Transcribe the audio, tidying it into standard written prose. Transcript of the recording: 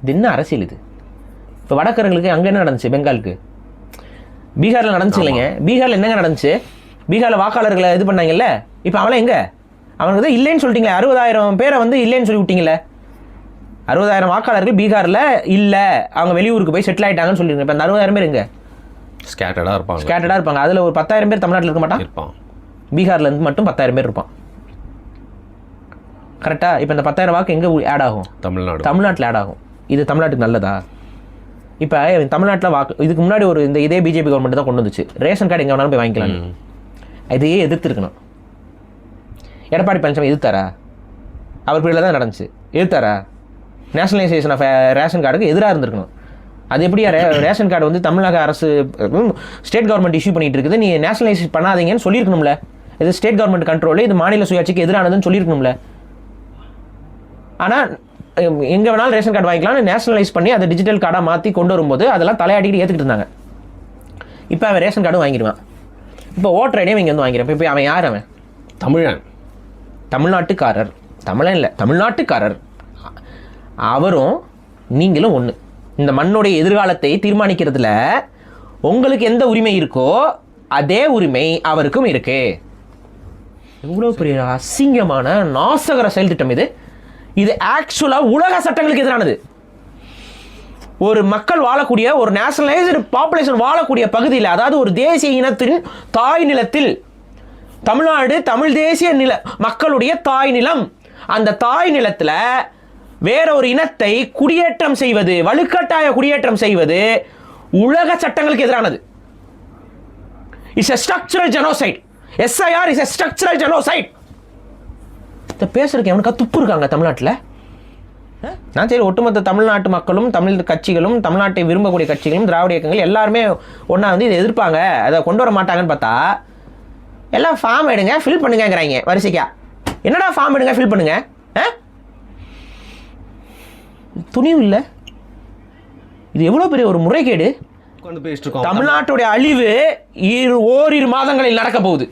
இது என்ன அரசியல் இது? இப்போ வடக்கர்களுக்கு அங்கே என்ன நடந்துச்சு? பெங்காலுக்கு பீகாரில் நடந்துச்சு இல்லைங்க? பீகாரில் என்னங்க நடந்துச்சு? பீகாரில் வாக்காளர்களை இது பண்ணாங்கல்ல, இப்போ அவன் எங்கே? அவனுக்கு தான் இல்லைன்னு சொல்லிட்டீங்களே, 60,000 பேரை வந்து இல்லைன்னு சொல்லி விட்டீங்களே. 60,000 வாக்காளர்கள் பீகாரில் இல்லை, அவங்க வெளியூருக்கு போய் செட்டில் ஆகிட்டாங்கன்னு சொல்லியிருக்கேன். இப்போ அந்த 60,000 பேர் எங்கே? ஸ்கேட்டர்டாக இருப்பாங்க. அதில் ஒரு 10,000 பேர் தமிழ்நாட்டில் இருக்க மாட்டான். பீகார்லேருந்து மட்டும் 10,000 பேர் இருப்பான். கரெக்டாக? இப்போ இந்த 10,000 வாக்கு எங்கே ஆட் ஆகும்? தமிழ்நாட்டில் ஆட் ஆகும். இது தமிழ்நாட்டுக்கு நல்லதா? இப்போ தமிழ்நாட்டில் வாக்கு இதுக்கு முன்னாடி ஒரு இதே பிஜேபி கவர்மெண்ட் தான் கொண்டு வந்துச்சு, ரேஷன் கார்டு எங்கே வேணாலும் போய் வாங்கிக்கலாம். இதையே எதிர்த்துருக்கணும். எடப்பாடி பழனிசாமி எதிர்த்தாரா? அவர் பேரில் தான் நடந்துச்சு. எதிர்த்தாரா? நேஷனலைசேஷன் ஆஃப் ரேஷன் கார்டுக்கு எதிராக இருந்திருக்கணும். அது எப்படியா ரேஷன் கார்டு வந்து தமிழக அரசு ஸ்டேட் கவர்மெண்ட் இஷ்யூ பண்ணிட்டு இருக்குது, நீ நேஷனலைஸ் பண்ணாதீங்கன்னு சொல்லியிருக்கணும்ல. இது ஸ்டேட் கவர்மெண்ட் கண்ட்ரோல், இது மாநில சுயாட்சிக்கு எதிரானதுன்னு சொல்லியிருக்கணும்ல. ஆனால் எங்கே வேணாலும் ரேஷன் கார்டு வாங்கிக்கலாம்னு நேஷனலைஸ் பண்ணி அதை டிஜிட்டல் கார்டாக மாற்றி கொண்டு வரும்போது அதெல்லாம் தலையாட்டிக்கிட்டு ஏற்றுக்கிட்டு இருந்தாங்க. இப்போ அவன் ரேஷன் கார்டும் வாங்கிடுவான். இப்போ ஓட்டர் ஐடியும் இங்கே வந்து வாங்கிறான். இப்போ அவன் யார்? அவன் தமிழ்நாட்டுக்காரர். தமிழன் இல்லை, தமிழ்நாட்டுக்காரர். அவரும் நீங்களும் ஒன்று. இந்த மண்ணுடைய எதிர்காலத்தை தீர்மானிக்கிறதுல உங்களுக்கு எந்த உரிமை இருக்கோ அதே உரிமை அவருக்கும் இருக்கு. எவ்வளோ பெரிய அசிங்கமான நாசகர செயல் திட்டம் இது. இது ஆக்சுவலாக உலக சட்டங்களுக்கு எதிரானது. ஒரு மக்கள் வாழக்கூடிய, ஒரு நேஷனலைஸ்டு பாப்புலேஷன் வாழக்கூடிய பகுதியில், அதாவது ஒரு தேசிய இனத்தின் தாய் நிலத்தில், தமிழ்நாடு தமிழ் தேசிய மக்களுடைய தாய் நிலம், அந்த தாய் நிலத்தில் வேற ஒரு இனத்தை குடியேற்றம் செய்வது, வலுக்கட்டாய குடியேற்றம் செய்வது உலக சட்டங்களுக்கு எதிரானது. It's a structural genocide. SIR is a structural genocide. இதை பேசுறதுக்கு எவனுக்கா துப்பு இருக்காங்க தமிழ்நாட்டில்? நான் சரி, ஒட்டுமொத்த தமிழ்நாட்டு மக்களும், தமிழ் கட்சிகளும், தமிழ்நாட்டை விரும்பக்கூடிய கட்சிகளும், திராவிட இயக்கங்கள் எல்லாருமே ஒன்றா வந்து இதை எதிர்ப்பாங்க, அதை கொண்டு வர மாட்டாங்கன்னு பார்த்தா எல்லாம் ஃபார்ம் எடுங்க, ஃபில் பண்ணுங்கிறாங்க வரிசைக்கா. என்னடா ஃபார்ம் எடுங்க, ஃபில் பண்ணுங்க? துணிவு இல்லை. இது எவ்வளோ பெரிய ஒரு முறைகேடு. தமிழ்நாட்டுடைய அழிவு ஓரிரு மாதங்களில் நடக்க போகுது.